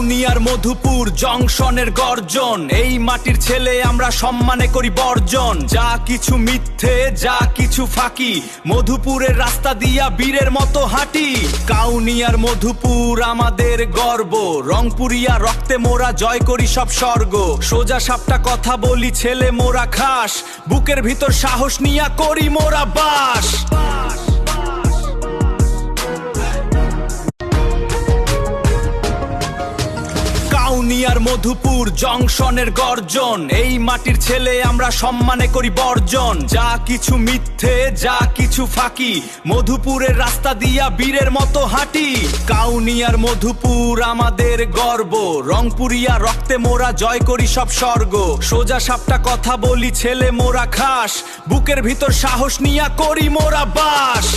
কাউনিয়ার মধুপুর জংশনের গর্জন, এই মাটির ছেলে আমরা সম্মানে করি বর্জন। যা কিছু মিথ্যে যা কিছু ফাঁকি, মধুপুরের রাস্তা দিয়া বীরের মতো হাঁটি। কাউনিয়ার মধুপুর আমাদের গর্ব, রংপুরিয়া রক্তে মোরা জয় করি সব স্বর্গ। সোজা সাপটা কথা বলি ছেলে মোরা খাস, বুকের ভিতর সাহস নিয়া করি মোরা বাস। কাউনিয়ার মধুপুর জংশনের গর্জন, এই মাটির ছেলে আমরা সম্মানে করি বর্জন। যা কিছু মিথ্যে যা কিছু ফাঁকি, মধুপুরের রাস্তা দিয়া বীরের মতো হাঁটি। কাউনিয়ার মধুপুর আমাদের গর্ব, রংপুরিয়া রক্তে মোরা জয় করি সব স্বর্গ। সোজা সাপটা কথা বলি ছেলে মোরা খাস, বুকের ভিতর সাহস নিয়া করি মোরা বাস।